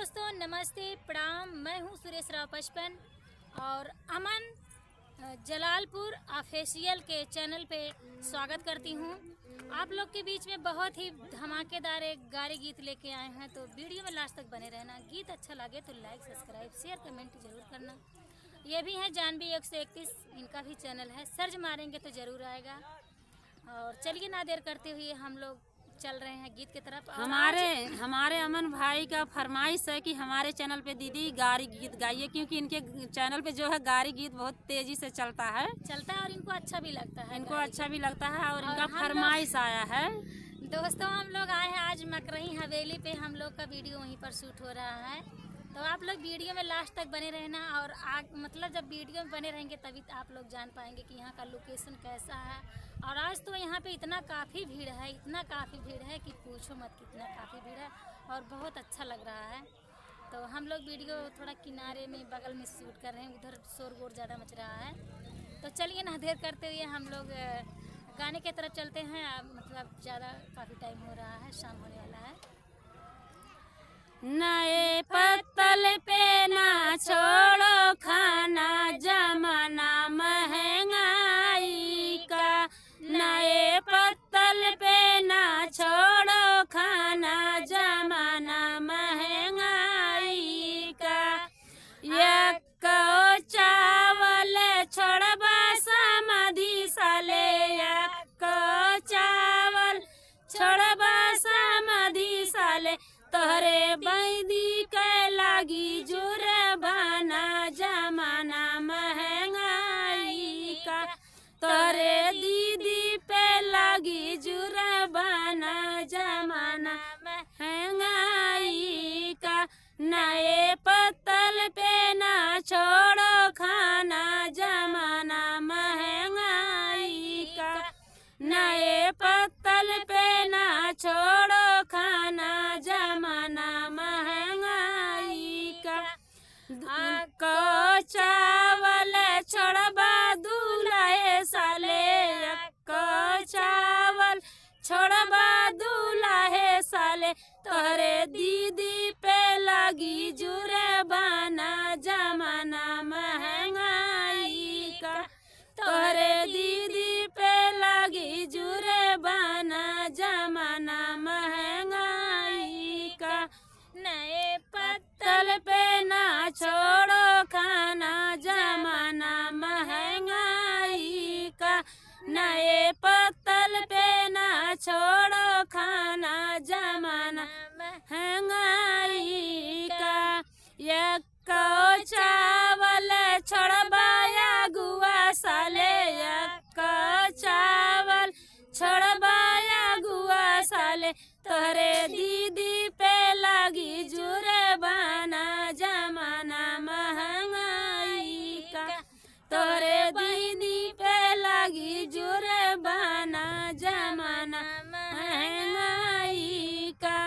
दोस्तों, नमस्ते, प्रणाम। मैं हूं सुरेश राव पचपन और अमन जलालपुर ऑफिशियल के चैनल पे स्वागत करती हूं। आप लोग के बीच में बहुत ही धमाकेदार एक गारी गीत लेके आए हैं, तो वीडियो में लास्ट तक बने रहना। गीत अच्छा लगे तो लाइक, सब्सक्राइब, शेयर, कमेंट जरूर करना। ये भी है जानवी 131, इनका भी चैनल है, सर्च मारेंगे तो ज़रूर आएगा। और चलिए ना देर करते हुए हम लोग चल रहे हैं गीत की तरफ। हमारे अमन भाई का फरमाइश है कि हमारे चैनल पे दीदी गारी गीत गाइए, क्योंकि इनके चैनल पे जो है गारी गीत बहुत तेजी से चलता है और इनको अच्छा भी लगता है। और इनका फरमाइश आया है। दोस्तों, हम लोग आए हैं आज मकरही हवेली पे। हम लोग का वीडियो वहीं पर शूट हो रहा है, तो आप लोग वीडियो में लास्ट तक बने रहना। और मतलब जब वीडियो में बने रहेंगे तभी आप लोग जान पाएंगे कि यहाँ का लोकेशन कैसा है। और आज तो यहाँ पे इतना काफ़ी भीड़ है कि पूछो मत, कितना काफ़ी भीड़ है और बहुत अच्छा लग रहा है। तो हम लोग वीडियो थोड़ा किनारे में बगल में शूट कर रहे हैं, उधर शोर ज़्यादा मच रहा है। तो चलिए ना देर करते हुए हम लोग गाने की तरफ चलते हैं। मतलब ज़्यादा काफ़ी टाइम हो रहा है, शाम होने वाला है। नए पत्तल पे ना छोड़ो खाना, जमाना महंगाई का। नए पत्तल पे ना छोड़ो खाना, जमाना महंगाई का। यक्को चावल छोड़बा समाधि साले, यक्को चावल छोड़बा समाधि साले। तोहरे बैदी के लागी जुर्माना, जमाना महंगाई का। तोहरे दीदी पे लागी जुर्माना, जमाना महंगाई का। नए पत्तल पे ना छोड़ो खाना, जमाना महंगाई का। नए पत्तल पे ना छोड़ो खाना, जमाना महंगाई का। को चावल छोड़बा दूल्हे साले, को चावल छोड़बा दूल्हे साले। तोहरे दीदी पे लगी जुर्माना, जमाना महंगाई का। तोहरे दीदी पे लगी जुर्माना, जमाना महंगाई का। नए पत्तल पे ना छोड़ो खाना, जमाना महंगाई का। नए पत्तल पे ना छोड़ो खाना, जमाना महंगाई का। यक्को चावल छोड़बाया गुआ साले, यक्को चावल छोड़बाया गुआ साले। तोहरे दीदी पे लगी जुर्माना, जमाना महंगाई का। तोहरे दीदी पे लगी जुर्माना, जमाना महंगाई का।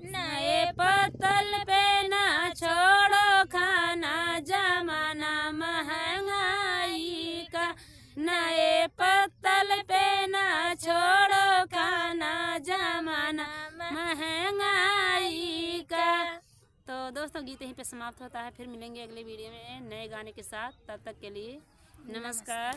नए पत्तल पे ना छोड़ो खाना, जमाना महंगाई का। नए पत्तल पे ना छोड़ो खाना, जमाना महंगाई का। तो दोस्तों, गीत यहीं पे समाप्त होता है। फिर मिलेंगे अगले वीडियो में नए गाने के साथ। तब तक के लिए नमस्कार।